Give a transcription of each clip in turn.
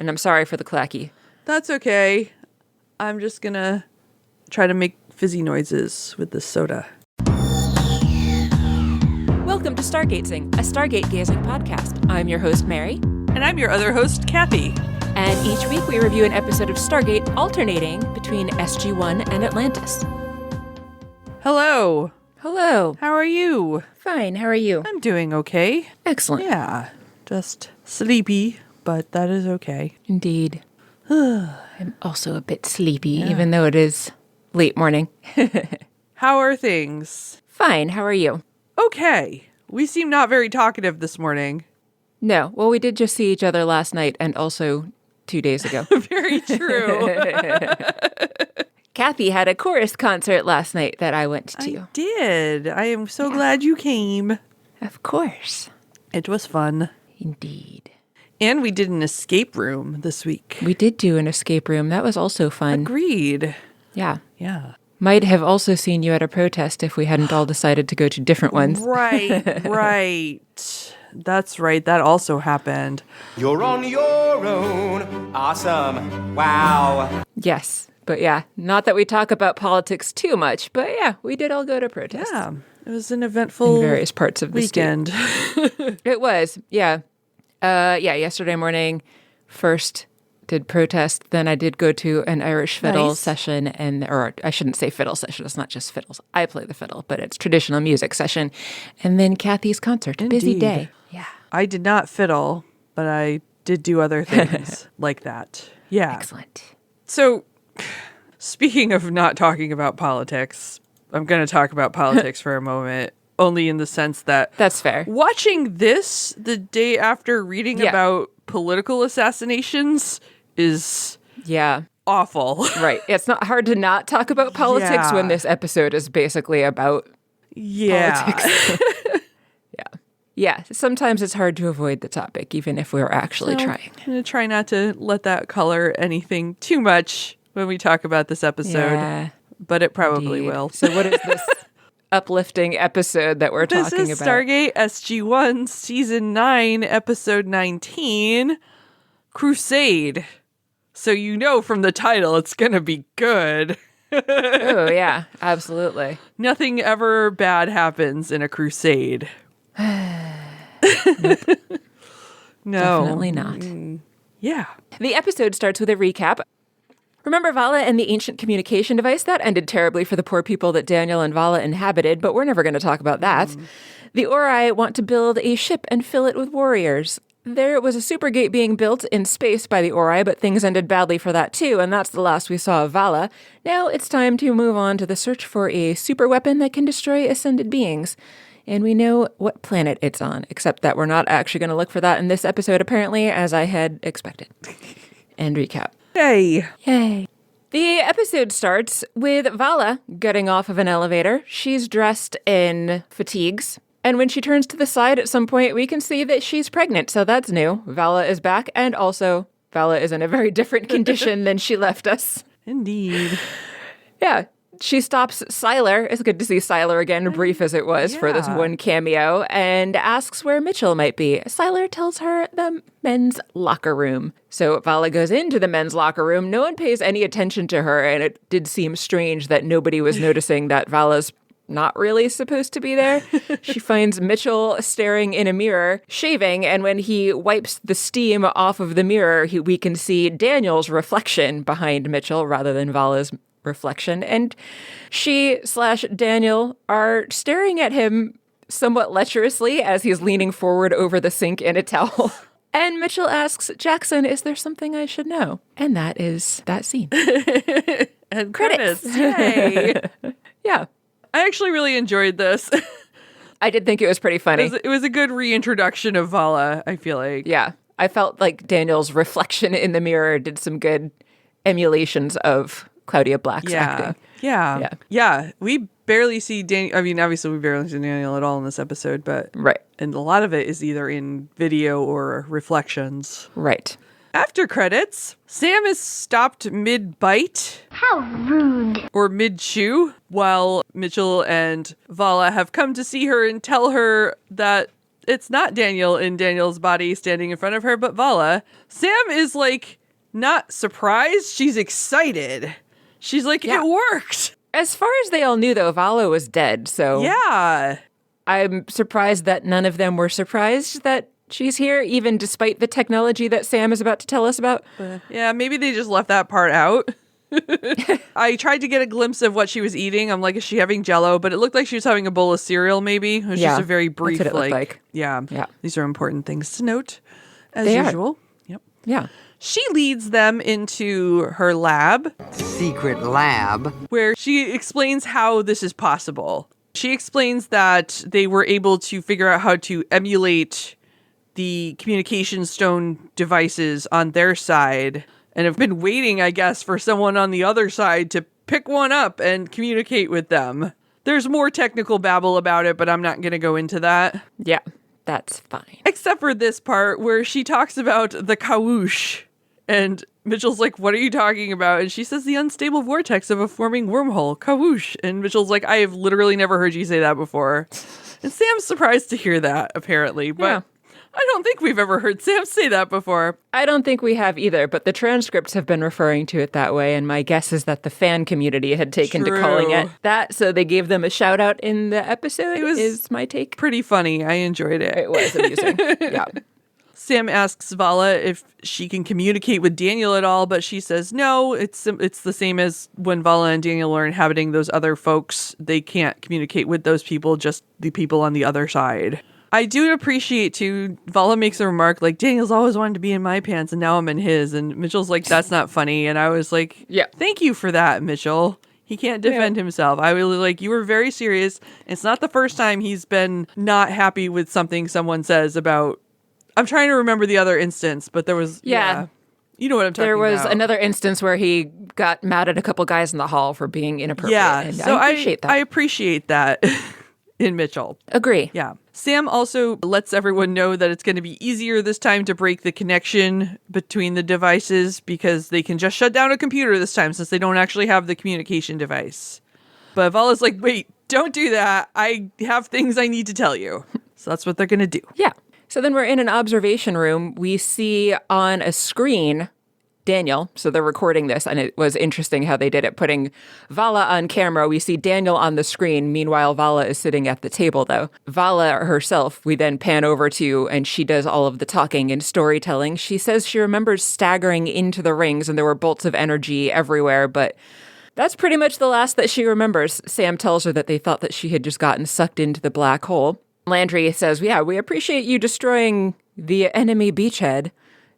And I'm sorry for the clacky. That's okay. I'm just gonna try to make fizzy noises with this soda. Welcome to Stargazing, a Stargate gazing podcast. I'm your host, Mary. And I'm your other host, Kathy. And each week we review an episode of Stargate alternating between SG1 and Atlantis. Hello. Hello. How are you? Fine. How are you? I'm doing okay. Excellent. Yeah. Just sleepy, but that is okay. Indeed. I'm also a bit sleepy, even though it is late morning. How are things? Fine. How are you? Okay. We seem not very talkative this morning. No. Well, we did just see each other last night and also 2 days ago. Very true. Kathy had a chorus concert last night that I went to. I did. I am so glad you came. Of course. It was fun. Indeed. And we did an escape room this week. We did do an escape room. That was also fun. Agreed. Yeah. Yeah. Might have also seen you at a protest if we hadn't all decided to go to different ones. Right. That's right. That also happened. You're on your own. Awesome. Wow. Yes. But yeah, not that we talk about politics too much, but yeah, we did all go to protests. Yeah. It was an eventful in various parts of the weekend. It was. Yeah. Yesterday morning, first did protest. Then I did go to an Irish fiddle session, or I shouldn't say fiddle session. It's not just fiddles. I play the fiddle, but it's traditional music session. And then Kathy's concert. Indeed. Busy day. Yeah. I did not fiddle, but I did do other things like that. Yeah. Excellent. So, speaking of not talking about politics, I'm going to talk about politics for a moment. Only in the sense that... That's fair. Watching this the day after reading about political assassinains is... Yeah. Awful. Right. It's not hard to not talk about politics when this episode is basically about politics. Yeah. Sometimes it's hard to avoid the topic, even if we're actually trying. I'm going to try not to let that color anything too much when we talk about this episode. But it probably will. So what is this... uplifting episode that we're talking about? This is Stargate SG1 Season 9, Episode 19, Crusade. So you know from the title it's going to be good. Oh, yeah, absolutely. Nothing ever bad happens in a crusade. Nope. No. Definitely not. Yeah. The episode starts with a recap. Remember Vala and the ancient communication device? That ended terribly for the poor people that Daniel and Vala inhabited, but we're never going to talk about that. The Ori want to build a ship and fill it with warriors. There was a supergate being built in space by the Ori, but things ended badly for that too, and that's the last we saw of Vala. Now it's time to move on to the search for a super weapon that can destroy ascended beings. And we know what planet it's on, except that we're not actually going to look for that in this episode, apparently, as I had expected. And recap. Yay. Yay. The episode starts with Vala getting off of an elevator. She's dressed in fatigues. And when she turns to the side at some point, we can see that she's pregnant. So that's new. Vala is back. And also, Vala is in a very different condition than she left us. Indeed. Yeah. She stops Siler. It's good to see Siler again, brief as it was for this one cameo, and asks where Mitchell might be. Siler tells her the men's locker room. So Vala goes into the men's locker room. No one pays any attention to her, and it did seem strange that nobody was noticing that Vala's not really supposed to be there. She finds Mitchell staring in a mirror, shaving, and when he wipes the steam off of the mirror, we can see Daniel's reflection behind Mitchell rather than Vala's reflection, and she/Daniel are staring at him somewhat lecherously as he's leaning forward over the sink in a towel. And Mitchell asks, Jackson, is there something I should know? And that is that scene. And credits. Yay. Yeah. I actually really enjoyed this. I did think it was pretty funny. It was a good reintroduction of Vala, I feel like. Yeah. I felt like Daniel's reflection in the mirror did some good emulations of Claudia Black's acting. Yeah. We barely see Daniel. I mean, obviously we barely see Daniel at all in this episode, but and a lot of it is either in video or reflections. Right. After credits, Sam is stopped mid-bite. How rude. Or mid-chew, while Mitchell and Vala have come to see her and tell her that it's not Daniel in Daniel's body standing in front of her, but Vala. Sam is like not surprised. She's excited. She's like, it worked. As far as they all knew, though, Vala was dead. So Yeah. I'm surprised that none of them were surprised that she's here, even despite the technology that Sam is about to tell us about. Yeah, maybe they just left that part out. I tried to get a glimpse of what she was eating. I'm like, is she having Jell-O? But it looked like she was having a bowl of cereal, maybe. It was just a very brief, that's what it looked like. Yeah. These are important things to note, as They are. usual. Yep. Yeah. She leads them into her lab, Secret lab. where she explains how this is possible. She explains that they were able to figure out how to emulate the communication stone devices on their side and have been waiting, I guess, for someone on the other side to pick one up and communicate with them. There's more technical babble about it, but I'm not going to go into that. Yeah. That's fine. Except for this part where she talks about the kawoosh. And Mitchell's like, what are you talking about? And she says the unstable vortex of a forming wormhole, kawoosh. And Mitchell's like, I have literally never heard you say that before. And Sam's surprised to hear that, apparently. But I don't think we've ever heard Sam say that before. I don't think we have either, but the transcripts have been referring to it that way, and my guess is that the fan community had taken to calling it that, so they gave them a shout out in the episode, is my take. Pretty funny. I enjoyed it. It was amusing. Yeah. Sam asks Vala if she can communicate with Daniel at all, but she says no. It's the same as when Vala and Daniel are inhabiting those other folks. They can't communicate with those people, just the people on the other side. I do appreciate, too, Vala makes a remark like, Daniel's always wanted to be in my pants, and now I'm in his. And Mitchell's like, that's not funny. And I was like, thank you for that, Mitchell. He can't defend himself. I was like, you were very serious. It's not the first time he's been not happy with something someone says about... I'm trying to remember the other instance, but there was... You know what I'm talking about. There was another instance where he got mad at a couple guys in the hall for being inappropriate. Yeah, and so I appreciate that. I appreciate that in Mitchell. Agree. Yeah. Sam also lets everyone know that it's going to be easier this time to break the connection between the devices because they can just shut down a computer this time since they don't actually have the communication device. But Vala's like, wait, don't do that. I have things I need to tell you. So that's what they're going to do. Yeah. So then we're in an observation room. We see on a screen Daniel. So they're recording this, and it was interesting how they did it, putting Vala on camera. We see Daniel on the screen. Meanwhile, Vala is sitting at the table, though. Vala herself, we then pan over to, and she does all of the talking and storytelling. She says she remembers staggering into the rings, and there were bolts of energy everywhere, but that's pretty much the last that she remembers. Sam tells her that they thought that she had just gotten sucked into the black hole. Landry says, yeah, we appreciate you destroying the enemy beachhead.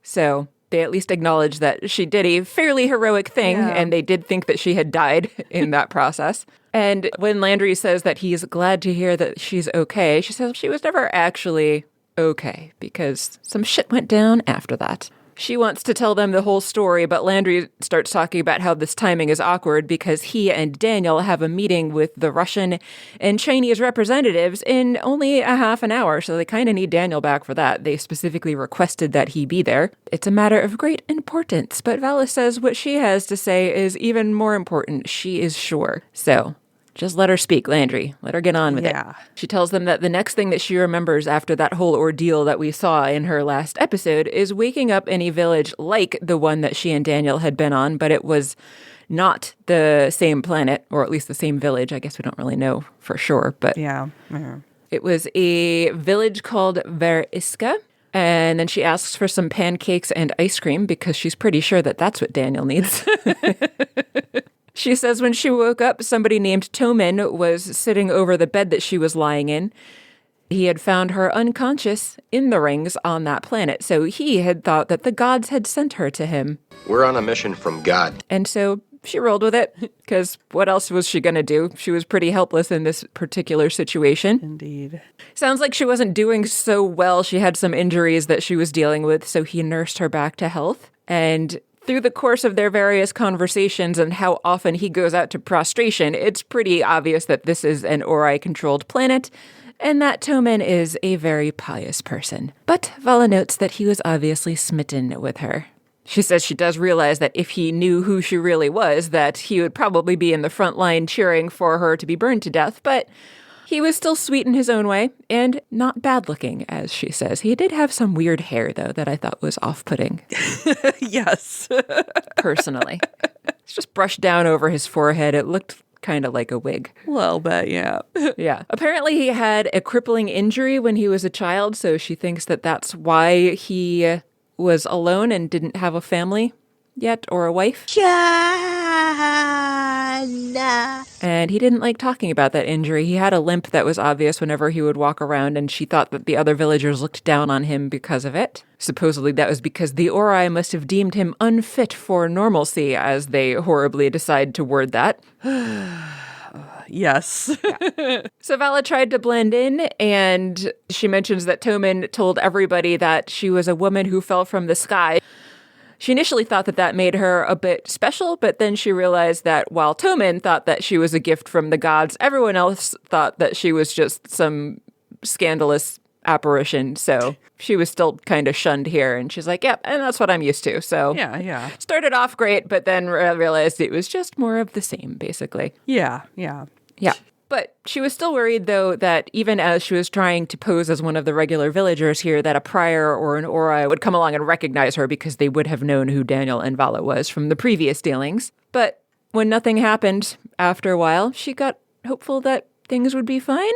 So they at least acknowledge that she did a fairly heroic thing, and they did think that she had died in that process. And when Landry says that he's glad to hear that she's okay, she says she was never actually okay because some shit went down after that. She wants to tell them the whole story, but Landry starts talking about how this timing is awkward because he and Daniel have a meeting with the Russian and Chinese representatives in only a half an hour, so they kind of need Daniel back for that. They specifically requested that he be there. It's a matter of great importance, but Vala says what she has to say is even more important. She is sure. So just let her speak, Landry. Let her get on with it. She tells them that the next thing that she remembers after that whole ordeal that we saw in her last episode is waking up in a village like the one that she and Daniel had been on, but it was not the same planet, or at least the same village. I guess we don't really know for sure, but it was a village called Veriska. And then she asks for some pancakes and ice cream because she's pretty sure that that's what Daniel needs. She says when she woke up, somebody named Tomin was sitting over the bed that she was lying in. He had found her unconscious in the rings on that planet, so he had thought that the gods had sent her to him. We're on a mission from God. And so she rolled with it, because what else was she going to do? She was pretty helpless in this particular situation. Indeed. Sounds like she wasn't doing so well. She had some injuries that she was dealing with, so he nursed her back to health. And through the course of their various conversations and how often he goes out to prostration, it's pretty obvious that this is an Ori-controlled planet, and that Tomin is a very pious person. But Vala notes that he was obviously smitten with her. She says she does realize that if he knew who she really was, that he would probably be in the front line cheering for her to be burned to death, but He was still sweet in his own way, and not bad looking, as she says. He did have some weird hair, though, that I thought was off-putting. Yes. Personally. It's just brushed down over his forehead. It looked kind of like a wig. Well, but yeah. Yeah. Apparently he had a crippling injury when he was a child, so she thinks that that's why he was alone and didn't have a family yet or a wife. And he didn't like talking about that injury. He had a limp that was obvious whenever he would walk around, and she thought that the other villagers looked down on him because of it. Supposedly that was because the Ori must have deemed him unfit for normalcy, as they horribly decide to word that. Yes. So Vala tried to blend in, and she mentions that Tommen told everybody that she was a woman who fell from the sky. She initially thought that that made her a bit special, but then she realized that while Tommen thought that she was a gift from the gods, everyone else thought that she was just some scandalous apparition. So she was still kind of shunned here, and she's like, yep, and that's what I'm used to. So Yeah. started off great, but then realized it was just more of the same, basically. Yeah. Yeah. But she was still worried, though, that even as she was trying to pose as one of the regular villagers here, that a prior or an Ori would come along and recognize her because they would have known who Daniel and Vala was from the previous dealings. But when nothing happened after a while, she got hopeful that things would be fine.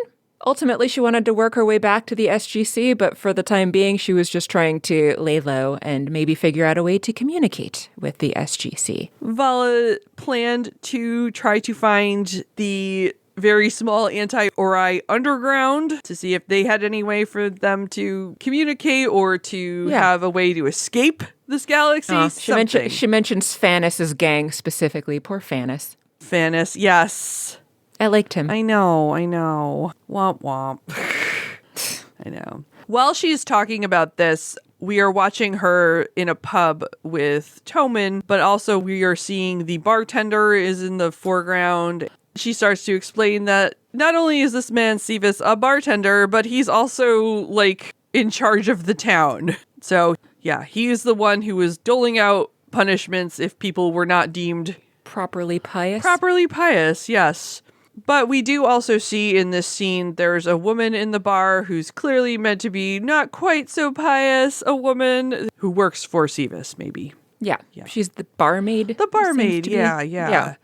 Ultimately, she wanted to work her way back to the SGC, but for the time being, she was just trying to lay low and maybe figure out a way to communicate with the SGC. Vala planned to try to find the very small anti-Ori underground to see if they had any way for them to communicate or to have a way to escape this galaxy. She mentions Fanis's gang specifically. Poor Fanis. Fanis, yes. I liked him. I know. Womp womp. I know. While she's talking about this, we are watching her in a pub with Tommen, but also we are seeing the bartender is in the foreground. She starts to explain that not only is this man Sevis a bartender, but he's also like in charge of the town. So yeah, he is the one who is doling out punishments if people were not deemed properly pious. Properly pious, yes. But we do also see in this scene, there's a woman in the bar who's clearly meant to be not quite so pious, a woman who works for Sevis, maybe. Yeah. She's the barmaid. The barmaid, yeah.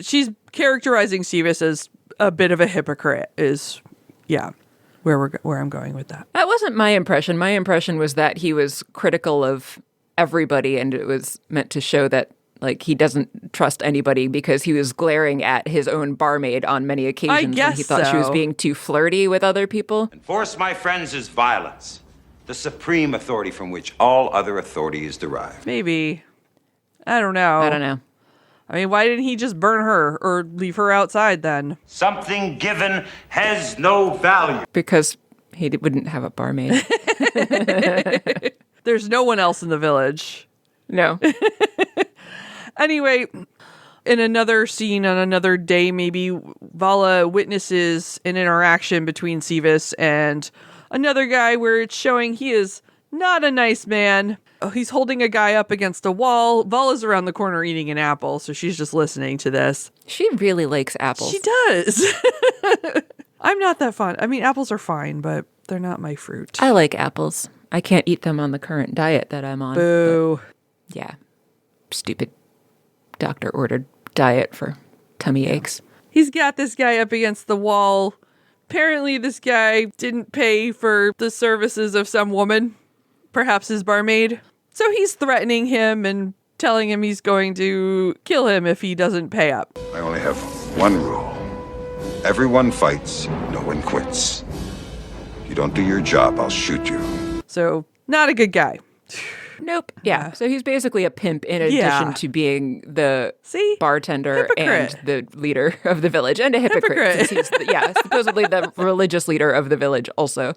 She's characterizing Sevis as a bit of a hypocrite is, where I'm going with that. That wasn't my impression. My impression was that he was critical of everybody, and it was meant to show that like he doesn't trust anybody because he was glaring at his own barmaid on many occasions when he thought she was being too flirty with other people. And force, my friends, is violence, the supreme authority from which all other authority is derived. Maybe. I don't know. I mean, why didn't he just burn her or leave her outside then? Something given has no value. Because he wouldn't have a barmaid. There's no one else in the village. No. Anyway, in another scene on another day, maybe Vala witnesses an interaction between Sevis and another guy where it's showing he is not a nice man. He's holding a guy up against a wall. Vala's around the corner eating an apple, so she's just listening to this. She really likes apples. She does. I'm not that fond. I mean, apples are fine, but they're not my fruit. I like apples. I can't eat them on the current diet that I'm on. Boo. Yeah. Stupid doctor-ordered diet for tummy aches. He's got this guy up against the wall. Apparently, this guy didn't pay for the services of some woman, perhaps his barmaid. So he's threatening him and telling him he's going to kill him if he doesn't pay up. I only have one rule. Everyone fights, no one quits. If you don't do your job, I'll shoot you. So, not a good guy. Nope. Yeah. So he's basically a pimp in addition to being the bartender Hypocrite. and the leader of the village. And a hypocrite. Since he's supposedly the religious leader of the village also.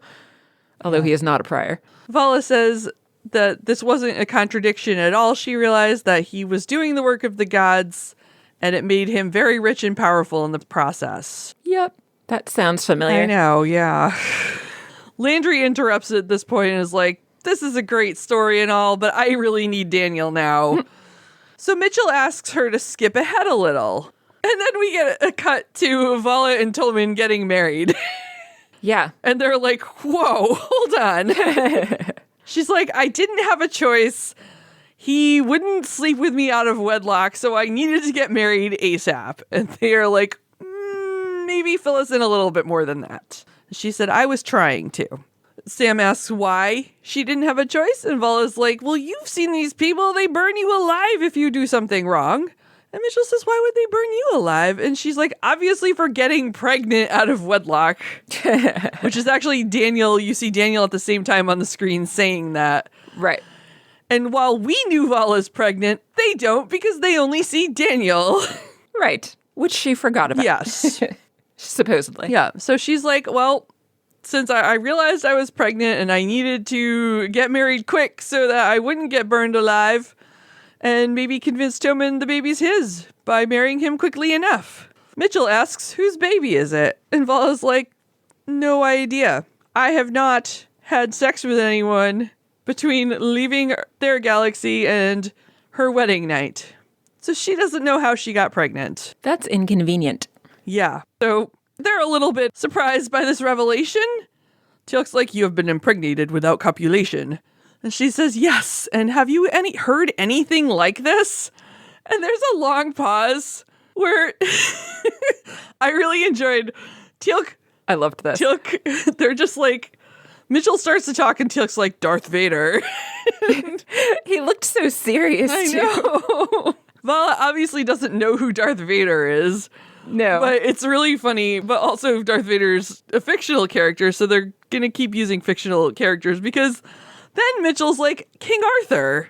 Although he is not a prior. Vala says that this wasn't a contradiction at all. She realized that he was doing the work of the gods, and it made him very rich and powerful in the process. Yep. That sounds familiar. I know, yeah. Landry interrupts at this point and is like, this is a great story and all, but I really need Daniel now. So Mitchell asks her to skip ahead a little. And then we get a cut to Vala and Tolman getting married. Yeah. And they're like, whoa, hold on. She's like, I didn't have a choice. He wouldn't sleep with me out of wedlock, so I needed to get married ASAP. And they are like, maybe fill us in a little bit more than that. She said, I was trying to. Sam asks why she didn't have a choice. And Vala's like, well, you've seen these people. They burn you alive if you do something wrong. And Mitchell says, why would they burn you alive? And she's like, obviously for getting pregnant out of wedlock, which is actually Daniel. You see Daniel at the same time on the screen saying that. Right. And while we knew Vala's pregnant, they don't because they only see Daniel. Right. Which she forgot about. Yes. Supposedly. Yeah. So she's like, well, since I realized I was pregnant and I needed to get married quick so that I wouldn't get burned alive, and maybe convince Tillman the baby's his by marrying him quickly enough. Mitchell asks, whose baby is it? And Vala's like, no idea. I have not had sex with anyone between leaving their galaxy and her wedding night. So she doesn't know how she got pregnant. That's inconvenient. Yeah. So they're a little bit surprised by this revelation. Teal'c's like, you have been impregnated without copulation. And she says, yes. And have you heard anything like this? And there's a long pause where I really enjoyed Teal'c. I loved this. Teal'c, they're just like, Mitchell starts to talk and Teal'c's like, Darth Vader. He looked so serious, I too. know. Vala obviously doesn't know who Darth Vader is. No. But it's really funny, but also Darth Vader's a fictional character, so they're going to keep using fictional characters because then Mitchell's like, King Arthur.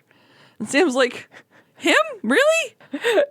And Sam's like, him? Really?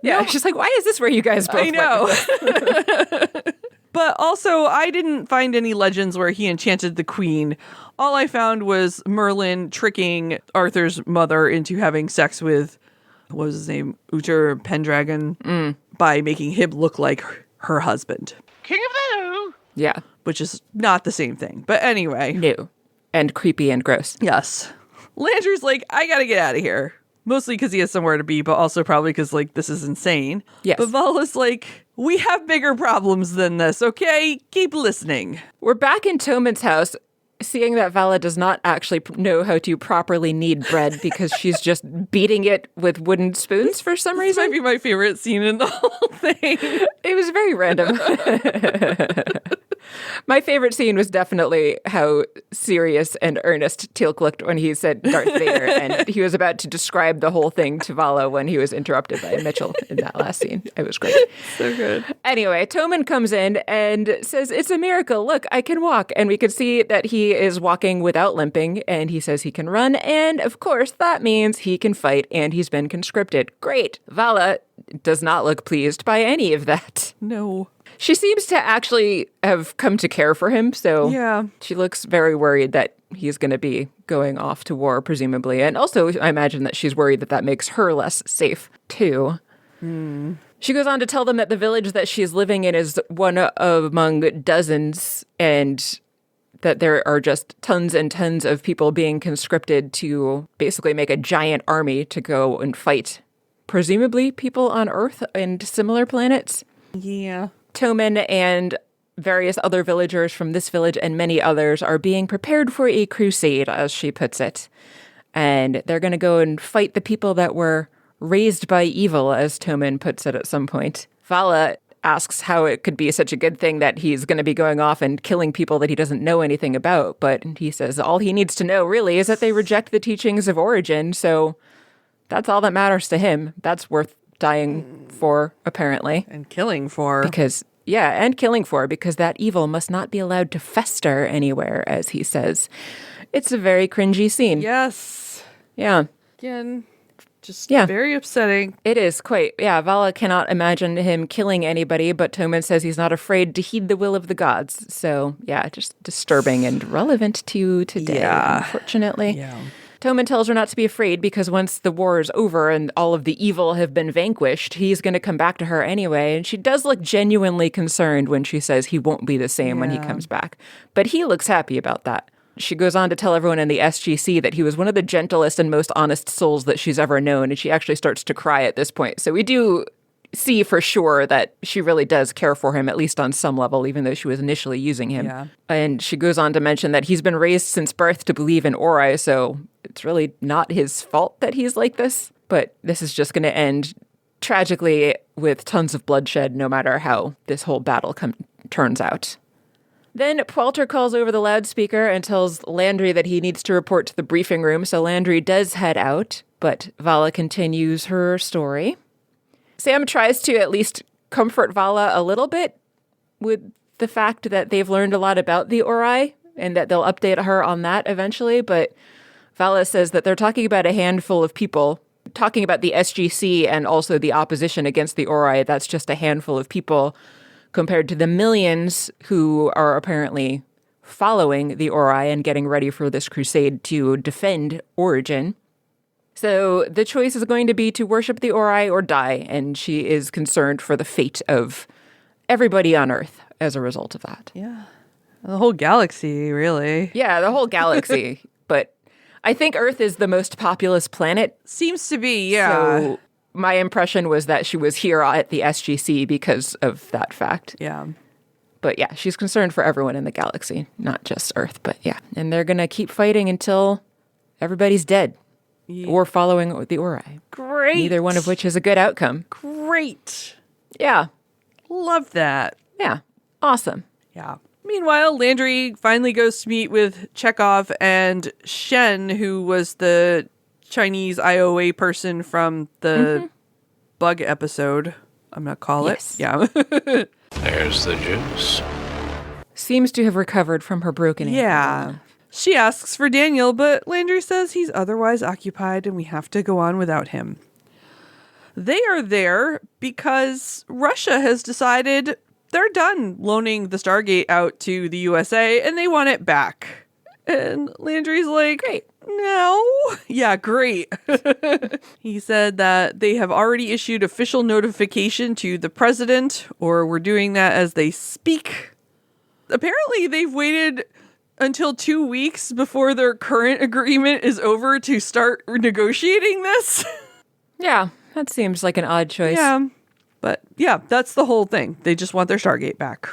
Yeah, she's like, why is this where you guys both I went know. with this? But also, I didn't find any legends where he enchanted the queen. All I found was Merlin tricking Arthur's mother into having sex with, what was his name? Uther Pendragon, by making him look like her husband. King of the Who. Yeah. Which is not the same thing. But anyway. New. And creepy and gross. Yes. Landry's like, I gotta get out of here. Mostly because he has somewhere to be, but also probably because, like, this is insane. Yes. But Vala's like, we have bigger problems than this, okay? Keep listening. We're back in Toman's house, seeing that Vala does not actually know how to properly knead bread because she's just beating it with wooden spoons for some This reason. might be my favorite scene in the whole thing. It was very random. My favorite scene was definitely how serious and earnest Teal'c looked when he said Darth Vader, and he was about to describe the whole thing to Vala when he was interrupted by Mitchell in that last scene. It was great. So good. Anyway, Toman comes in and says, it's a miracle. Look, I can walk. And we could see that he is walking without limping, and he says he can run. And of course, that means he can fight, and he's been conscripted. Great. Vala does not look pleased by any of that. No. She seems to actually have come to care for him, so Yeah. she looks very worried that he's going to be going off to war, presumably. And also, I imagine that she's worried that that makes her less safe, too. She goes on to tell them that the village that she's living in is one among dozens, and that there are just tons and tons of people being conscripted to basically make a giant army to go and fight, presumably people on Earth and similar planets. Yeah. Toman and various other villagers from this village and many others are being prepared for a crusade, as she puts it. And they're going to go and fight the people that were raised by evil, as Toman puts it at some point. Vala asks how it could be such a good thing that he's going to be going off and killing people that he doesn't know anything about. But he says all he needs to know, really, is that they reject the teachings of Origin. So that's all that matters to him. That's worth dying for, apparently. And killing for. Because that evil must not be allowed to fester anywhere, as he says. It's a very cringy scene. Yes. Yeah. Again, just Yeah. very upsetting. It is quite. Yeah, Vala cannot imagine him killing anybody, but Toman says he's not afraid to heed the will of the gods. So, yeah, just disturbing and relevant to today, unfortunately. Yeah. Toman tells her not to be afraid because once the war is over and all of the evil have been vanquished, he's going to come back to her anyway. And she does look genuinely concerned when she says he won't be the same when he comes back. But he looks happy about that. She goes on to tell everyone in the SGC that he was one of the gentlest and most honest souls that she's ever known. And she actually starts to cry at this point. So we do see for sure that she really does care for him, at least on some level, even though she was initially using him. Yeah. And she goes on to mention that he's been raised since birth to believe in Ori, so it's really not his fault that he's like this. But this is just going to end tragically with tons of bloodshed, no matter how this whole battle turns out. Then Poulter calls over the loudspeaker and tells Landry that he needs to report to the briefing room, so Landry does head out, but Vala continues her story. Sam tries to at least comfort Vala a little bit with the fact that they've learned a lot about the Ori and that they'll update her on that eventually, but Vala says that they're talking about a handful of people, talking about the SGC and also the opposition against the Ori. That's just a handful of people compared to the millions who are apparently following the Ori and getting ready for this crusade to defend Origin. So the choice is going to be to worship the Ori or die, and she is concerned for the fate of everybody on Earth as a result of that. Yeah. The whole galaxy, really. Yeah, the whole galaxy. But I think Earth is the most populous planet. Seems to be, yeah. So my impression was that she was here at the SGC because of that fact. Yeah. But yeah, she's concerned for everyone in the galaxy, not just Earth. But yeah, and they're going to keep fighting until everybody's dead or following the Ori. Great. Neither one of which is a good outcome. Great. Yeah. Love that. Yeah. Awesome. Yeah. Meanwhile, Landry finally goes to meet with Chekhov and Shen, who was the Chinese IOA person from the bug episode, I'm going to call it. Yeah. There's the juice. Seems to have recovered from her broken ankle. Yeah. She asks for Daniel, but Landry says he's otherwise occupied and we have to go on without him. They are there because Russia has decided they're done loaning the Stargate out to the USA and they want it back. And Landry's like, Great. No. Yeah, great. He said that they have already issued official notification to the president, or we're doing that as they speak. Apparently, they've waited until 2 weeks before their current agreement is over to start negotiating this. Yeah, that seems like an odd choice. Yeah. But yeah, that's the whole thing. They just want their Stargate back.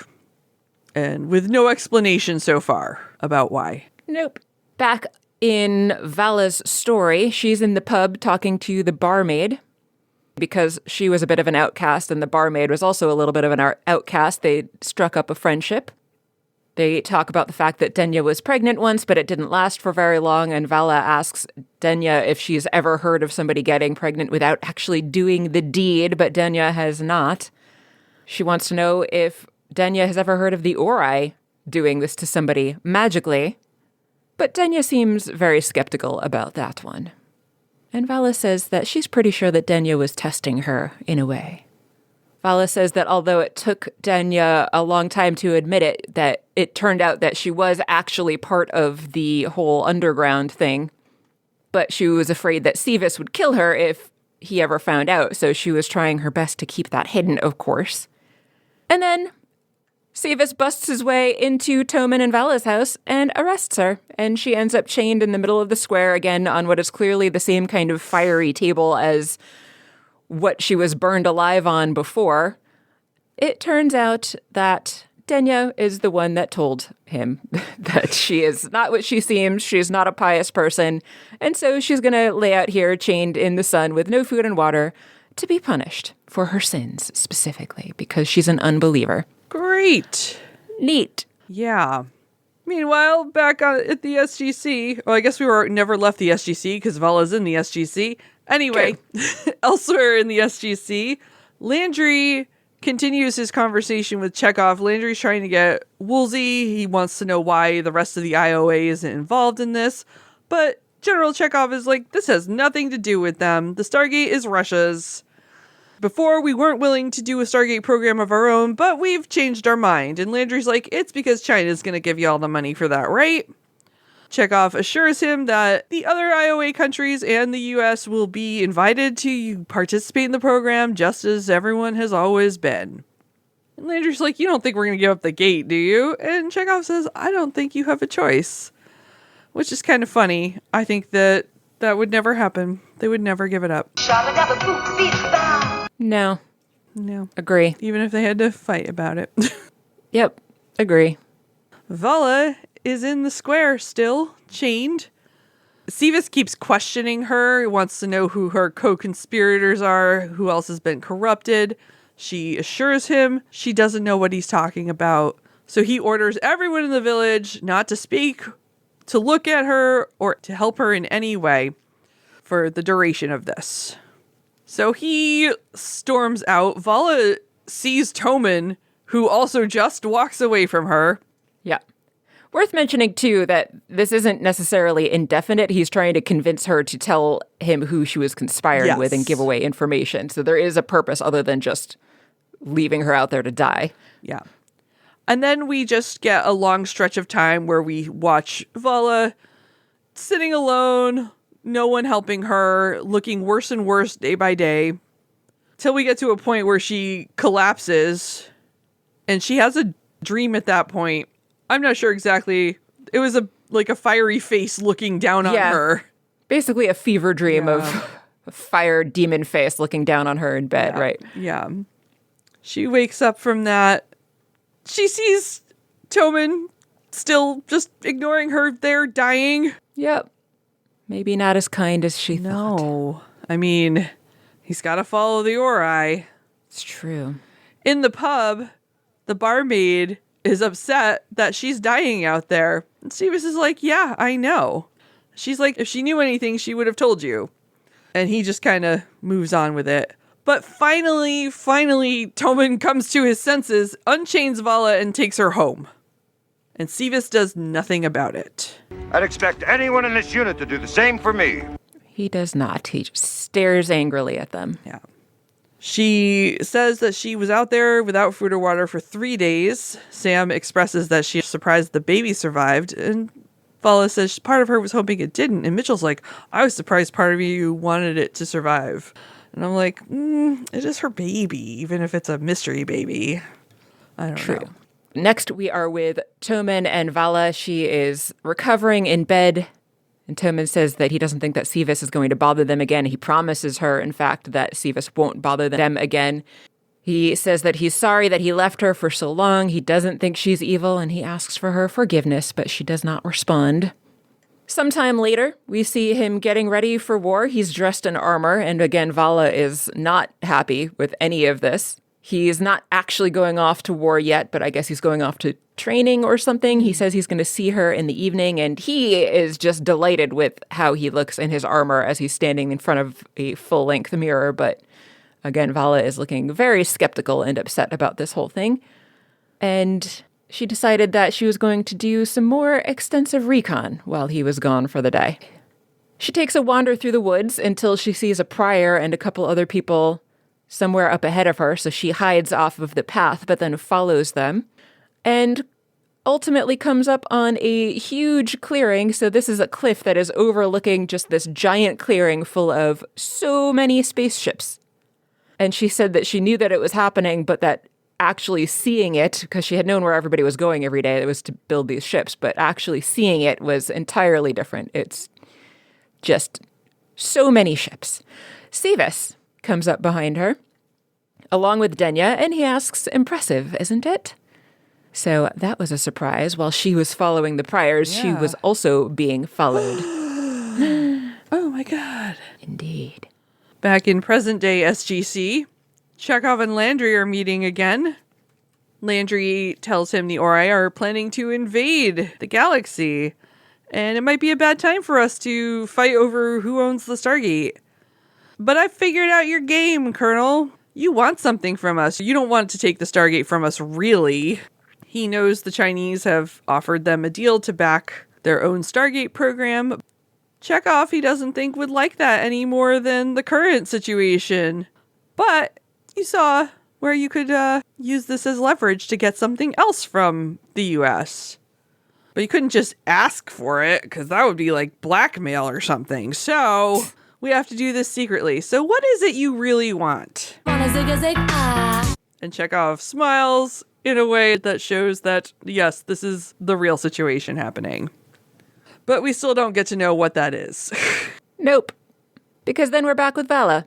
And with no explanation so far about why. Nope. Back in Vala's story, she's in the pub talking to the barmaid because she was a bit of an outcast and the barmaid was also a little bit of an outcast. They struck up a friendship. They talk about the fact that Denya was pregnant once, but it didn't last for very long. And Vala asks Denya if she's ever heard of somebody getting pregnant without actually doing the deed, but Denya has not. She wants to know if Denya has ever heard of the Ori doing this to somebody magically. But Denya seems very skeptical about that one. And Vala says that she's pretty sure that Denya was testing her in a way. Vala says that although it took Denya a long time to admit it, that it turned out that she was actually part of the whole underground thing. But she was afraid that Sevis would kill her if he ever found out, so she was trying her best to keep that hidden, of course. And then Sevis busts his way into Toman and Vala's house and arrests her, and she ends up chained in the middle of the square again on what is clearly the same kind of fiery table as what she was burned alive on before. It turns out that Denya is the one that told him that she is not what she seems, she's not a pious person, and so she's going to lay out here chained in the sun with no food and water to be punished for her sins specifically, because she's an unbeliever. Great. Neat. Yeah. Meanwhile, back at the SGC, well, I guess we were never left the SGC because Vala's in the SGC. Anyway, elsewhere in the SGC, Landry continues his conversation with Chekhov. Landry's trying to get Woolsey. He wants to know why the rest of the IOA isn't involved in this. But General Chekhov is like, this has nothing to do with them. The Stargate is Russia's. Before, we weren't willing to do a Stargate program of our own, but we've changed our mind. And Landry's like, it's because China's going to give you all the money for that, right? Chekhov assures him that the other IOA countries and the US will be invited to participate in the program just as everyone has always been. And Landry's like, you don't think we're going to give up the gate, do you? And Chekhov says, I don't think you have a choice. Which is kind of funny. I think that would never happen. They would never give it up. No. No. Agree. Even if they had to fight about it. Yep. Agree. Vala is in the square still, chained. Seavis keeps questioning her. He wants to know who her co-conspirators are, who else has been corrupted. She assures him she doesn't know what he's talking about. So he orders everyone in the village not to speak, to look at her, or to help her in any way for the duration of this. So he storms out. Vala sees Toman, who also just walks away from her. Yeah. Worth mentioning, too, that this isn't necessarily indefinite. He's trying to convince her to tell him who she was conspiring with and give away information. So there is a purpose other than just leaving her out there to die. Yeah. And then we just get a long stretch of time where we watch Vala sitting alone, no one helping her, looking worse and worse day by day, till we get to a point where she collapses, and she has a dream at that point. I'm not sure exactly. It was like a fiery face looking down on her. Basically a fever dream of a fire demon face looking down on her in bed, right? Yeah. She wakes up from that. She sees Toman still just ignoring her there, dying. Yep. Maybe not as kind as she thought. No. I mean, he's got to follow the Ori. It's true. In the pub, the barmaid is upset that she's dying out there. And Seavis is like, yeah, I know. She's like, if she knew anything, she would have told you. And he just kind of moves on with it. But finally, Toman comes to his senses, unchains Vala, and takes her home. And Seavis does nothing about it. I'd expect anyone in this unit to do the same for me. He does not. He just stares angrily at them. Yeah. She says that she was out there without food or water for 3 days. Sam expresses that she's surprised the baby survived. And Vala says part of her was hoping it didn't. And Mitchell's like, I was surprised part of you wanted it to survive. And I'm like, it is her baby, even if it's a mystery baby. I don't know. Next, we are with Toman and Vala. She is recovering in bed. And Toman says that he doesn't think that Seavis is going to bother them again. He promises her, in fact, that Seavis won't bother them again. He says that he's sorry that he left her for so long. He doesn't think she's evil, and he asks for her forgiveness, but she does not respond. Sometime later, we see him getting ready for war. He's dressed in armor, and again, Vala is not happy with any of this. He's not actually going off to war yet, but I guess he's going off to training or something. He says he's going to see her in the evening, and he is just delighted with how he looks in his armor as he's standing in front of a full-length mirror. But again, Vala is looking very skeptical and upset about this whole thing. And she decided that she was going to do some more extensive recon while he was gone for the day. She takes a wander through the woods until she sees a prior and a couple other people somewhere up ahead of her, so she hides off of the path, but then follows them, and ultimately comes up on a huge clearing. So this is a cliff that is overlooking just this giant clearing full of so many spaceships. And she said that she knew that it was happening, but that actually seeing it, because she had known where everybody was going every day, it was to build these ships, but actually seeing it was entirely different. It's just so many ships. Seavis comes up behind her, along with Denya, and he asks, impressive, isn't it? So that was a surprise. While she was following the priors, she was also being followed. Oh my god. Indeed. Back in present-day SGC, Chekhov and Landry are meeting again. Landry tells him the Ori are planning to invade the galaxy, and it might be a bad time for us to fight over who owns the Stargate. But I figured out your game, Colonel. You want something from us. You don't want to take the Stargate from us, really. He knows the Chinese have offered them a deal to back their own Stargate program. Chekhov, he doesn't think would like that any more than the current situation. But you saw where you could use this as leverage to get something else from the U.S. But you couldn't just ask for it, because that would be like blackmail or something. So we have to do this secretly. So what is it you really want? And Chekhov smiles in a way that shows that, yes, this is the real situation happening. But we still don't get to know what that is. Nope. Because then we're back with Vala.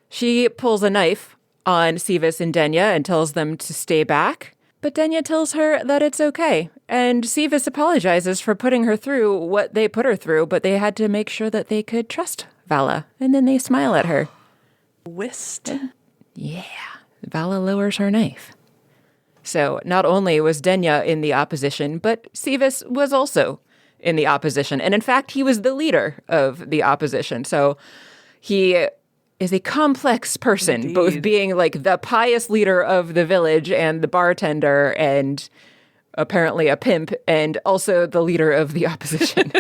She pulls a knife on Sivas and Denya and tells them to stay back. But Denya tells her that it's okay. And Sivas apologizes for putting her through what they put her through, but they had to make sure that they could trust Vala. And then they smile at her. Whist. Yeah. Vala lowers her knife. So not only was Denya in the opposition, but Sivas was also in the opposition. And in fact, he was the leader of the opposition. So he is a complex person, Indeed. both being like the pious leader of the village and the bartender and apparently a pimp and also the leader of the opposition.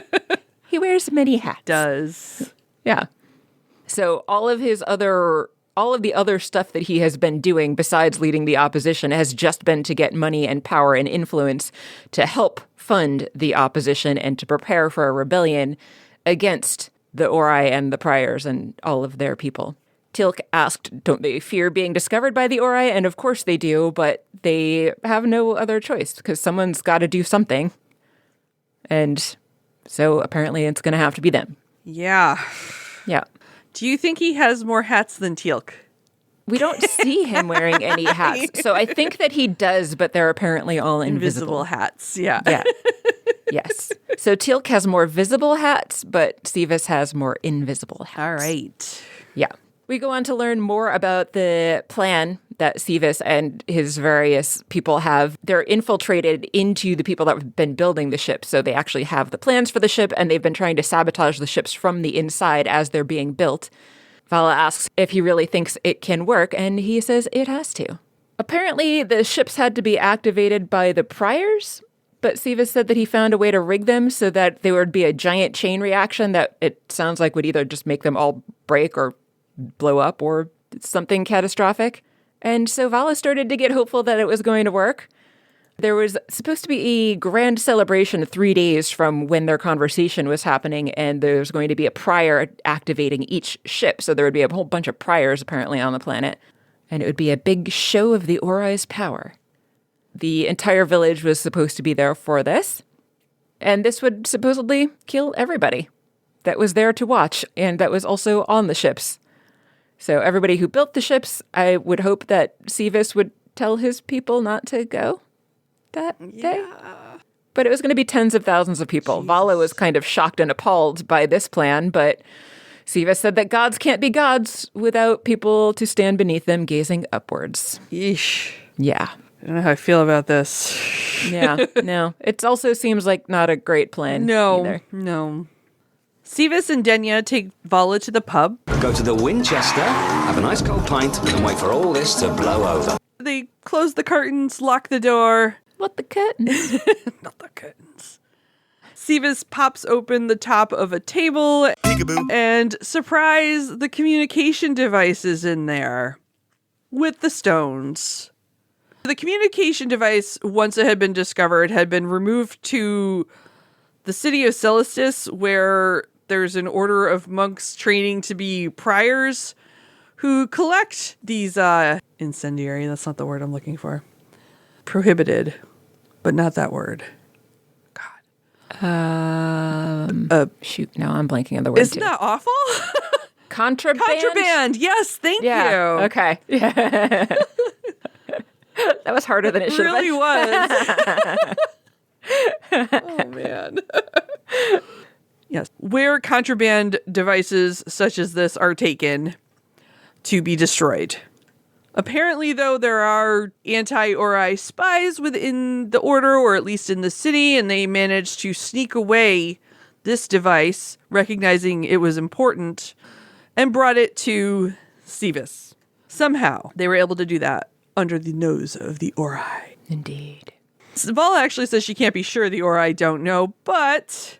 He wears many hats. Does. Yeah. So all of the other stuff that he has been doing besides leading the opposition has just been to get money and power and influence to help fund the opposition and to prepare for a rebellion against the Ori and the Priors and all of their people. Teal'c asked, don't they fear being discovered by the Ori? And of course they do, but they have no other choice because someone's got to do something. And so apparently it's going to have to be them. Yeah. Yeah. Do you think he has more hats than Teal'c? We don't see him wearing any hats. So I think that he does, but they're apparently all invisible. hats. Yeah. Yeah. Yes. So Teal'c has more visible hats, but Sivas has more invisible hats. All right. Yeah. We go on to learn more about the plan that Sivas and his various people have. They're infiltrated into the people that have been building the ship. So they actually have the plans for the ship, and they've been trying to sabotage the ships from the inside as they're being built. Vala asks if he really thinks it can work, and he says it has to. Apparently, the ships had to be activated by the Priors, but Sivas said that he found a way to rig them so that there would be a giant chain reaction that it sounds like would either just make them all break or blow up or something catastrophic. And so Vala started to get hopeful that it was going to work. There was supposed to be a grand celebration 3 days from when their conversation was happening, and there was going to be a prior activating each ship. So there would be a whole bunch of priors apparently on the planet, and it would be a big show of the Ori's power. The entire village was supposed to be there for this, and this would supposedly kill everybody that was there to watch and that was also on the ships. So everybody who built the ships, I would hope that Sivas would tell his people not to go that day. But it was going to be tens of thousands of people. Jesus. Vala was kind of shocked and appalled by this plan, but Sivas said that gods can't be gods without people to stand beneath them gazing upwards. Yeesh. Yeah. I don't know how I feel about this. Yeah, no. It also seems like not a great plan either. No. Sivas and Denya take Vala to the pub. Go to the Winchester, have a nice cold pint, and wait for all this to blow over. They close the curtains, lock the door. What the curtains? Not the curtains. Sivas pops open the top of a table and surprise, the communication device is in there with the stones. The communication device, once it had been discovered, had been removed to the city of Celestis, where there's an order of monks training to be priors who collect these incendiary, that's not the word I'm looking for. Prohibited, but not that word. God. Shoot, no, I'm blanking on the word Isn't too. that awful? Contraband? Contraband, yes, thank you. Okay. Yeah. That was harder than it should have been. It really was. Oh, man. Yes. Where contraband devices such as this are taken to be destroyed. Apparently, though, there are anti-Ori spies within the order, or at least in the city, and they managed to sneak away this device, recognizing it was important, and brought it to Sivas. Somehow, they were able to do that under the nose of the Ori. Indeed. Vala actually says she can't be sure the Ori don't know, but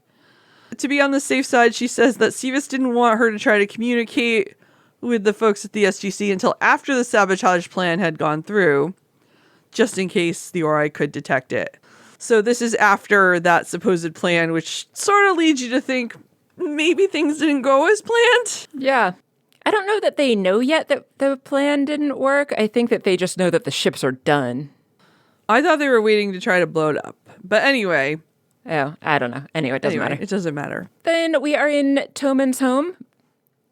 to be on the safe side, she says that Sivas didn't want her to try to communicate with the folks at the SGC until after the sabotage plan had gone through, just in case the Ori could detect it. So this is after that supposed plan, which sort of leads you to think maybe things didn't go as planned. Yeah. I don't know that they know yet that the plan didn't work. I think that they just know that the ships are done. I thought they were waiting to try to blow it up. But anyway. Oh, I don't know. Anyway, it doesn't matter. It doesn't matter. Then we are in Toman's home.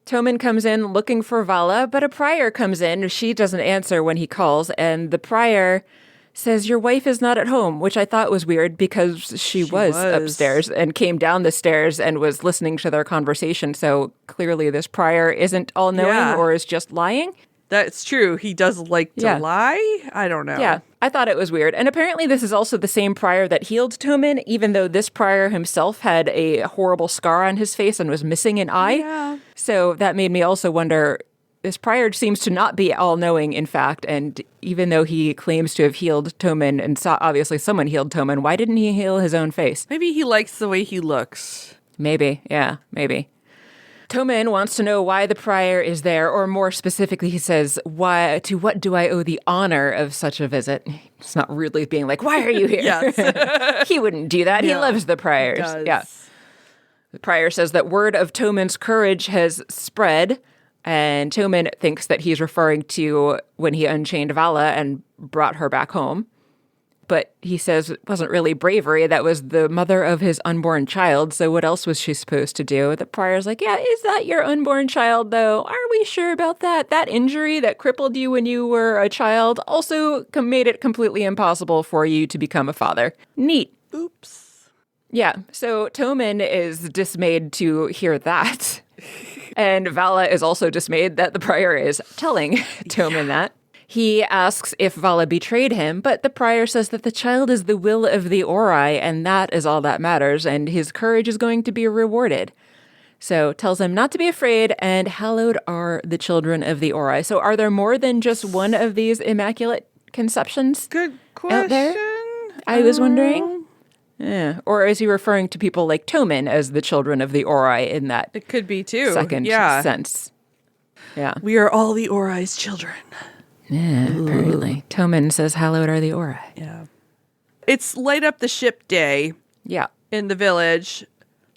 Tommen comes in looking for Vala, but a prior comes in. She doesn't answer when he calls, and the prior says, your wife is not at home, which I thought was weird because she was upstairs and came down the stairs and was listening to their conversation. So clearly this prior isn't all-knowing or is just lying. That's true. He does like to lie. I don't know. Yeah, I thought it was weird. And apparently this is also the same prior that healed Tommen, even though this prior himself had a horrible scar on his face and was missing an eye. Yeah. So that made me also wonder, this prior seems to not be all-knowing, in fact, and even though he claims to have healed Tommen, and obviously someone healed Tommen, why didn't he heal his own face? Maybe he likes the way he looks. Maybe, yeah, maybe. Tommen wants to know why the prior is there, or more specifically, he says, to what do I owe the honor of such a visit? It's not really being like, why are you here? Yes. He wouldn't do that. He loves the priors. He does. Yeah. The prior says that word of Tommen's courage has spread, and Tommen thinks that he's referring to when he unchained Vala and brought her back home. But he says it wasn't really bravery. That was the mother of his unborn child. So what else was she supposed to do? The prior's like, yeah, is that your unborn child, though? Are we sure about that? That injury that crippled you when you were a child also made it completely impossible for you to become a father. Neat. Oops. Yeah. So Tommen is dismayed to hear that. And Vala is also dismayed that the prior is telling Tommen that. He asks if Vala betrayed him, but the prior says that the child is the will of the Ori, and that is all that matters, and his courage is going to be rewarded. So tells him not to be afraid, and hallowed are the children of the Ori. So are there more than just one of these immaculate conceptions Good question. out there? I was wondering. Yeah. Or is he referring to people like Tommen as the children of the Ori in that It could be too. second sense? Yeah. We are all the Ori's children. Yeah, apparently. Tommen says, hallowed are the Ori. Yeah. It's light up the ship day. Yeah. In the village.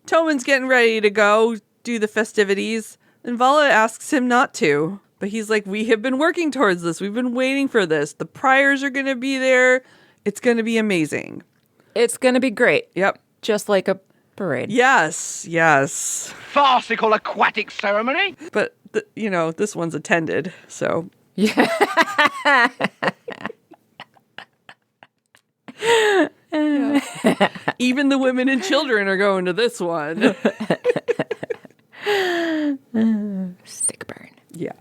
Tommen's getting ready to go do the festivities, and Vala asks him not to. But he's like, we have been working towards this. We've been waiting for this. The priors are going to be there. It's going to be amazing. It's going to be great. Yep. Just like a parade. Yes, yes. Farcical aquatic ceremony. But, this one's attended, so... Yeah. Even the women and children are going to this one. Sick burn. Yeah.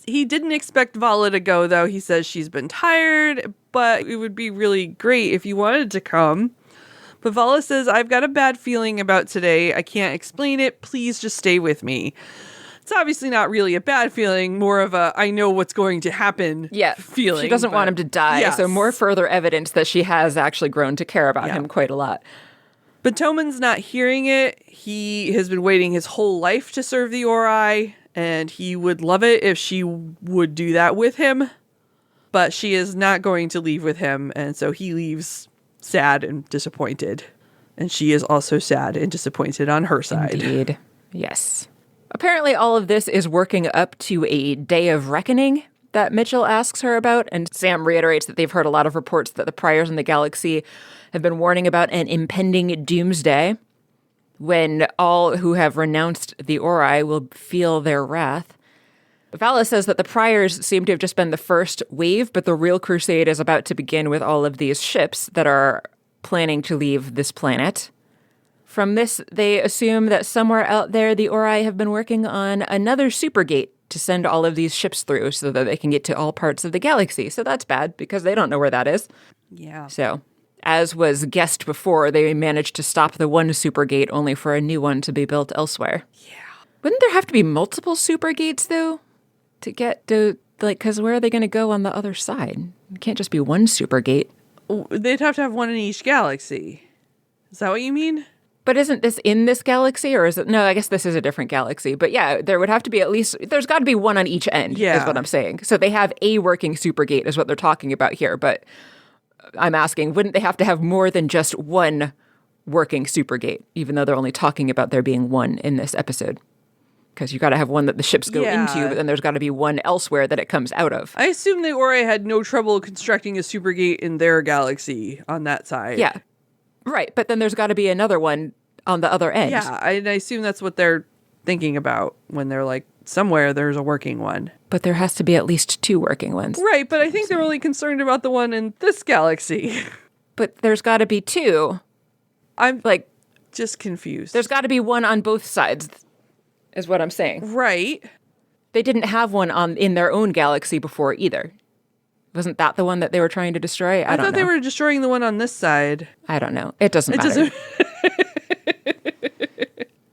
He didn't expect Vala to go, though. He says she's been tired, but it would be really great if you wanted to come. But Vala says, I've got a bad feeling about today. I can't explain it. Please just stay with me. It's obviously not really a bad feeling, more of a I know what's going to happen feeling. She doesn't want him to die, yes. so more further evidence that she has actually grown to care about him quite a lot. But Tommen's not hearing it. He has been waiting his whole life to serve the Ori, and he would love it if she would do that with him. But she is not going to leave with him, and so he leaves sad and disappointed. And she is also sad and disappointed on her side. Indeed. Yes. Apparently all of this is working up to a day of reckoning that Mitchell asks her about, and Sam reiterates that they've heard a lot of reports that the priors in the galaxy have been warning about an impending doomsday when all who have renounced the Ori will feel their wrath. Vala says that the priors seem to have just been the first wave, but the real crusade is about to begin with all of these ships that are planning to leave this planet. From this, they assume that somewhere out there, the Ori have been working on another supergate to send all of these ships through so that they can get to all parts of the galaxy. So that's bad because they don't know where that is. Yeah. So, as was guessed before, they managed to stop the one supergate only for a new one to be built elsewhere. Yeah. Wouldn't there have to be multiple supergates, though, to get to, because where are they going to go on the other side? It can't just be one supergate. They'd have to have one in each galaxy. Is that what you mean? But isn't this in this galaxy, or is it? No, I guess this is a different galaxy. But yeah, there would have to be at least, there's got to be one on each end, is what I'm saying. So they have a working supergate is what they're talking about here. But I'm asking, wouldn't they have to have more than just one working supergate, even though they're only talking about there being one in this episode? Because you got to have one that the ships go into, but then there's got to be one elsewhere that it comes out of. I assume the Ori had no trouble constructing a supergate in their galaxy on that side. Yeah. Right, but then there's got to be another one on the other end. Yeah, I assume that's what they're thinking about when they're like, somewhere there's a working one. But there has to be at least 2 working ones. Right, but I think they're only concerned about the one in this galaxy. But there's got to be 2. I'm Like, just confused. there's got to be one on both sides, is what I'm saying. Right. They didn't have one in their own galaxy before either. Wasn't that the one that they were trying to destroy? I don't thought know. they were destroying the one on this side. I don't know. It doesn't matter.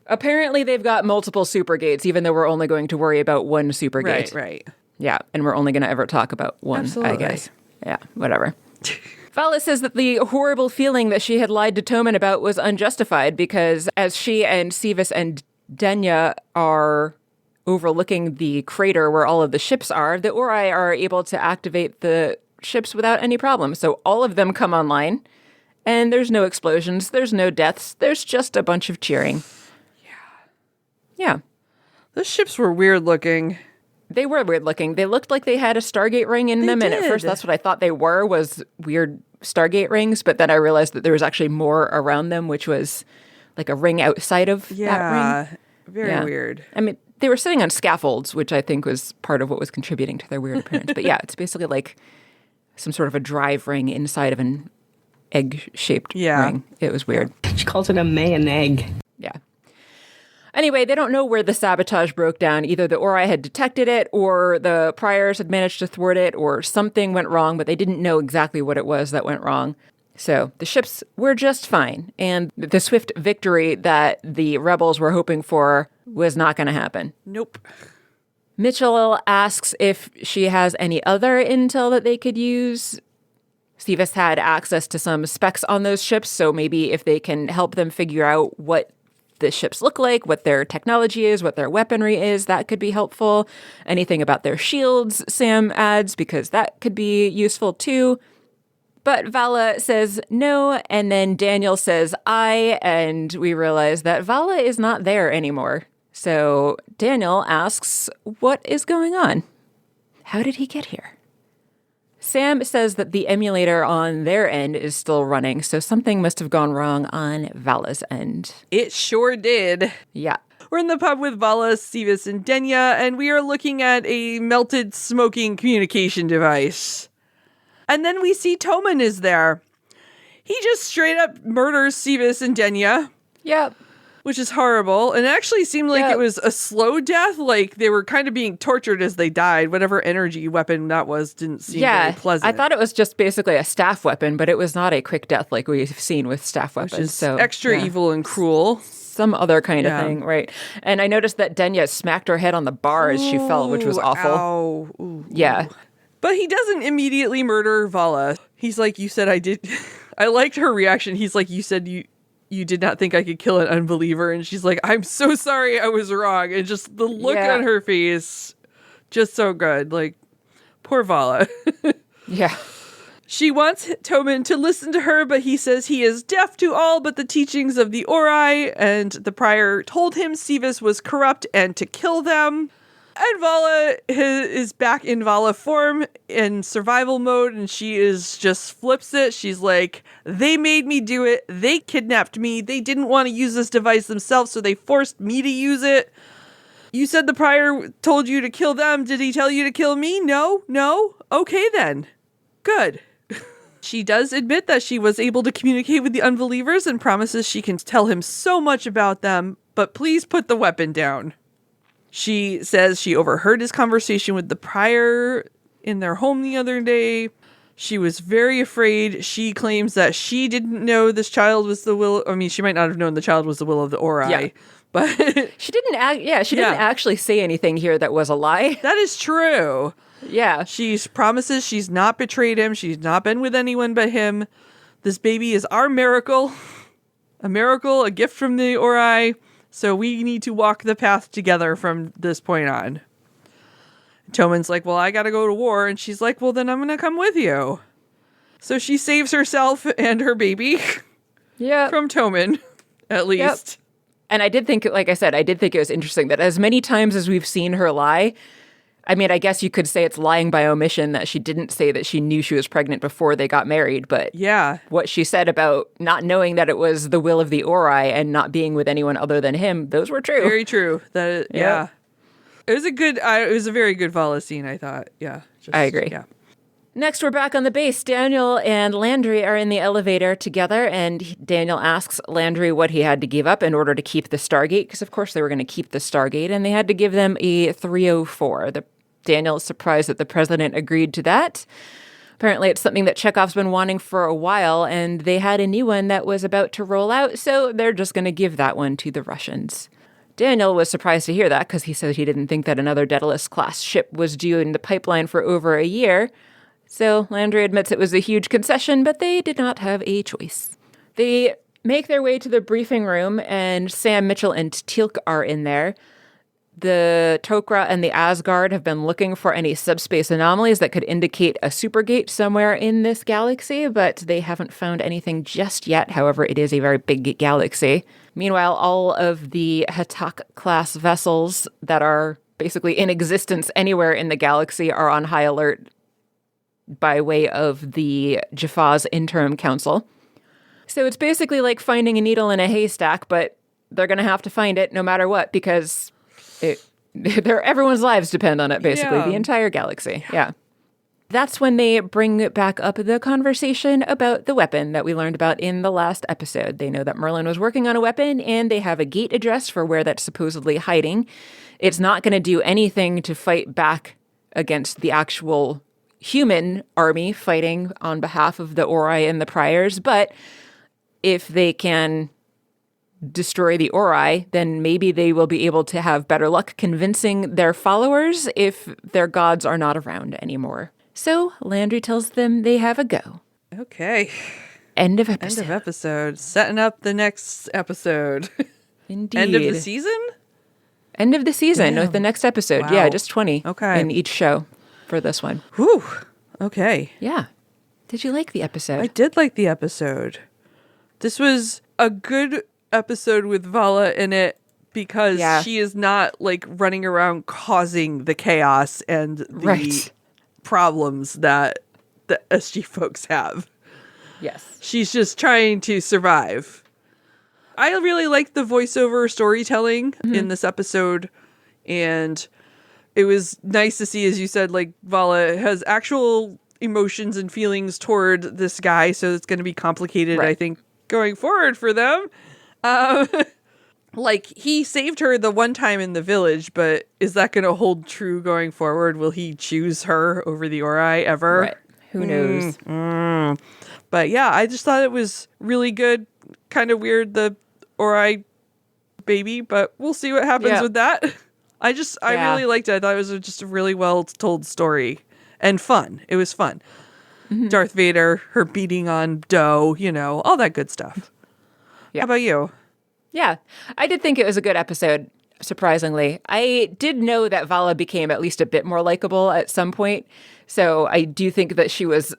Apparently, they've got multiple super gates, even though we're only going to worry about one super gate. Right. Yeah, and we're only going to ever talk about one, Absolutely. I guess. Yeah, whatever. Vala says that the horrible feeling that she had lied to Toman about was unjustified because as she and Sevis and Denya are overlooking the crater where all of the ships are, the Ori are able to activate the ships without any problem. So all of them come online, and there's no explosions, there's no deaths, there's just a bunch of cheering. Yeah. Those ships were weird looking. They were weird looking. They looked like they had a Stargate ring in them, and at first that's what I thought they were, was weird Stargate rings, but then I realized that there was actually more around them, which was like a ring outside of that ring. Very weird. I mean, they were sitting on scaffolds, which I think was part of what was contributing to their weird appearance. But yeah, it's basically like some sort of a drive ring inside of an egg-shaped ring. It was weird. She calls it a Mayan egg. Yeah. Anyway, they don't know where the sabotage broke down. Either the Ori had detected it, or the Priors had managed to thwart it, or something went wrong, but they didn't know exactly what it was that went wrong. So the ships were just fine, and the swift victory that the rebels were hoping for was not going to happen. Nope. Mitchell asks if she has any other intel that they could use. Sevis had access to some specs on those ships, so maybe if they can help them figure out what the ships look like, what their technology is, what their weaponry is, that could be helpful. Anything about their shields, Sam adds, because that could be useful too. But Vala says no, and then Daniel says I, and we realize that Vala is not there anymore. So Daniel asks, what is going on? How did he get here? Sam says that the emulator on their end is still running, so something must have gone wrong on Vala's end. It sure did. Yeah. We're in the pub with Vala, Sevis, and Denya, and we are looking at a melted smoking communication device. And then we see Toman is there. He just straight up murders Sevis and Denya. Yep. Which is horrible. And it actually seemed like it was a slow death. Like they were kind of being tortured as they died. Whatever energy weapon that was didn't seem very pleasant. I thought it was just basically a staff weapon, but it was not a quick death like we've seen with staff weapons. Which is so extra evil and cruel. Some other kind of thing, right? And I noticed that Denya smacked her head on the bar as she fell, which was awful. Ow. Ooh. Yeah. But he doesn't immediately murder Vala. He's like, you said I did. I liked her reaction. He's like, you said you did not think I could kill an unbeliever. And she's like, I'm so sorry I was wrong. And just the look on her face, just so good. Like, poor Vala. Yeah. She wants Toman to listen to her, but he says he is deaf to all but the teachings of the Ori. And the prior told him Sevis was corrupt and to kill them. And Vala is back in Vala form in survival mode, and she just flips it. She's like, they made me do it. They kidnapped me. They didn't want to use this device themselves, so they forced me to use it. You said the prior told you to kill them. Did he tell you to kill me? No? Okay then. Good. She does admit that she was able to communicate with the unbelievers and promises she can tell him so much about them, but please put the weapon down. She says she overheard his conversation with the prior in their home the other day. She was very afraid. She claims that she didn't know this child was the will. I mean, she might not have known the child was the will of the Ori, but she didn't. Didn't actually say anything here that was a lie. That is true. Yeah, she promises she's not betrayed him. She's not been with anyone but him. This baby is our miracle, a gift from the Ori. So we need to walk the path together from this point on. Toman's like, well, I gotta go to war. And she's like, well, then I'm gonna come with you. So she saves herself and her baby from Toman, at least. Yep. And I did think, like I said, it was interesting that as many times as we've seen her lie, I mean, I guess you could say it's lying by omission that she didn't say that she knew she was pregnant before they got married, but Yeah. what she said about not knowing that it was the will of the Ori and not being with anyone other than him, those were true. Very true. Yep. Yeah. It was it was a very good Vala scene, I thought. Yeah. I agree. Yeah. Next, we're back on the base. Daniel and Landry are in the elevator together, and Daniel asks Landry what he had to give up in order to keep the Stargate, because of course they were going to keep the Stargate, and they had to give them a 304. Daniel is surprised that the president agreed to that. Apparently, it's something that Chekhov's been wanting for a while, and they had a new one that was about to roll out, so they're just going to give that one to the Russians. Daniel was surprised to hear that, because he said he didn't think that another Daedalus-class ship was due in the pipeline for over a year. So Landry admits it was a huge concession, but they did not have a choice. They make their way to the briefing room, and Sam, Mitchell, and Teal'c are in there. The Tok'ra and the Asgard have been looking for any subspace anomalies that could indicate a supergate somewhere in this galaxy, but they haven't found anything just yet. However, it is a very big galaxy. Meanwhile, all of the Hatak-class vessels that are basically in existence anywhere in the galaxy are on high alert by way of the Jafa's interim council. So it's basically like finding a needle in a haystack, but they're going to have to find it no matter what, because everyone's lives depend on it, basically, the entire galaxy. Yeah. That's when they bring back up the conversation about the weapon that we learned about in the last episode. They know that Merlin was working on a weapon, and they have a gate address for where that's supposedly hiding. It's not going to do anything to fight back against the actual human army fighting on behalf of the Ori and the Priors, but if they can destroy the Ori, then maybe they will be able to have better luck convincing their followers if their gods are not around anymore. So Landry tells them they have a go. Okay. End of episode. End of episode. Setting up the next episode. Indeed. End of the season? End of the season with the next episode. Wow. Yeah, just 20 okay. in each show for this one. Whew. Okay. Yeah. Did you like the episode? I did like the episode. This was a good episode with Vala in it because she is not like running around causing the chaos and the problems that the SG folks have. Yes. She's just trying to survive. I really liked the voiceover storytelling in this episode, and it was nice to see, as you said, like Vala has actual emotions and feelings toward this guy, so it's going to be complicated, I think, going forward for them. Like, he saved her the one time in the village, but is that going to hold true going forward? Will he choose her over the Ori ever? Right. Who knows? But yeah, I just thought it was really good. Kind of weird, the Ori baby, but we'll see what happens with that. I really liked it. I thought it was just a really well told story and fun. It was fun. Darth Vader, her beating on dough, all that good stuff. How about you? Yeah, I did think it was a good episode, surprisingly. I did know that Vala became at least a bit more likable at some point, so I do think that she was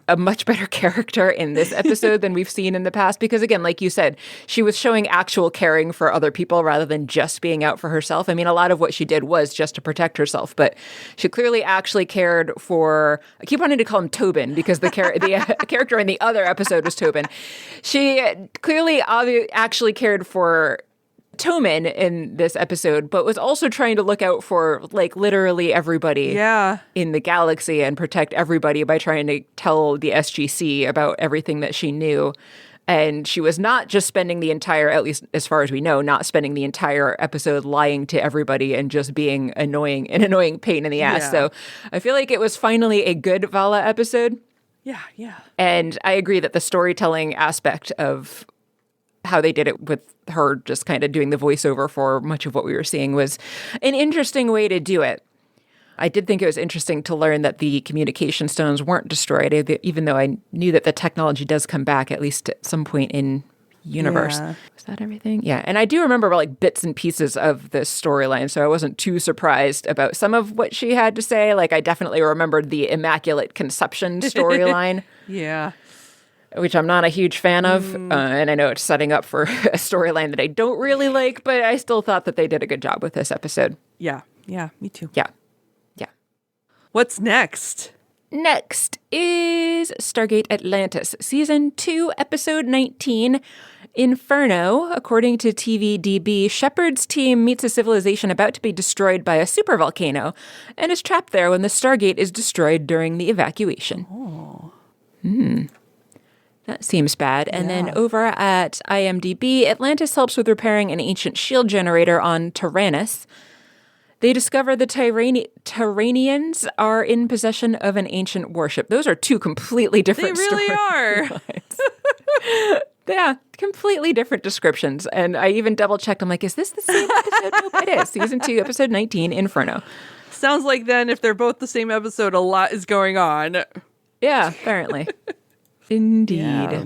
a much better character in this episode than we've seen in the past, because again, like you said, she was showing actual caring for other people rather than just being out for herself. I mean, a lot of what she did was just to protect herself, but she clearly actually cared for, I keep wanting to call him Tobin because the character in the other episode was Tobin. She clearly actually cared for Toman in this episode, but was also trying to look out for like literally everybody in the galaxy and protect everybody by trying to tell the SGC about everything that she knew. And she was not just spending the entire, at least as far as we know, not spending the entire episode lying to everybody and just being an annoying pain in the ass. So I feel like it was finally a good Vala episode. Yeah. And I agree that the storytelling aspect of how they did it with her just kind of doing the voiceover for much of what we were seeing was an interesting way to do it. I did think it was interesting to learn that the communication stones weren't destroyed, even though I knew that the technology does come back at least at some point in universe. Yeah. Was that everything? Yeah. And I do remember like bits and pieces of this storyline, so I wasn't too surprised about some of what she had to say. Like I definitely remembered the Immaculate Conception storyline. Yeah. Which I'm not a huge fan of, and I know it's setting up for a storyline that I don't really like, but I still thought that they did a good job with this episode. Yeah, me too. Yeah. What's next? Next is Stargate Atlantis, Season 2, Episode 19, Inferno. According to TVDB, Shepard's team meets a civilization about to be destroyed by a supervolcano and is trapped there when the Stargate is destroyed during the evacuation. That seems bad. And then over at IMDb, Atlantis helps with repairing an ancient shield generator on Tyrannus. They discover the Tyranians are in possession of an ancient warship. Those are two completely different They really are. Yeah, completely different descriptions. And I even double-checked. I'm like, is this the same episode? Nope, it is. Season 2, Episode 19, Inferno. Sounds like then if they're both the same episode, a lot is going on. Yeah, apparently. Indeed. Yeah.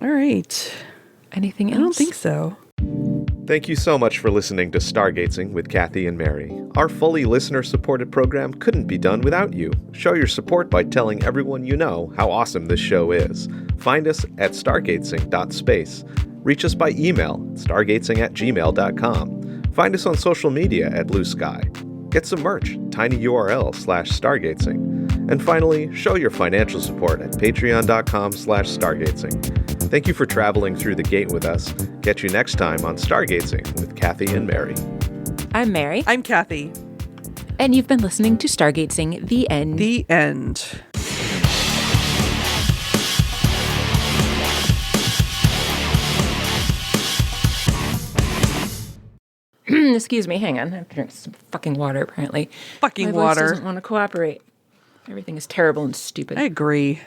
All right. Anything else? I don't think so. Thank you so much for listening to Stargazing with Kathy and Mary. Our fully listener-supported program couldn't be done without you. Show your support by telling everyone you know how awesome this show is. Find us at stargazing.space. Reach us by email, stargazing@gmail.com. Find us on social media at Blue Sky. Get some merch, tinyurl/stargazing. And finally, show your financial support at patreon.com/stargazing. Thank you for traveling through the gate with us. Catch you next time on Stargazing with Kathy and Mary. I'm Mary. I'm Kathy. And you've been listening to Stargazing, the end. The end. Excuse me, hang on. I have to drink some fucking water, apparently. Fucking My voice water. doesn't want to cooperate. Everything is terrible and stupid. I agree.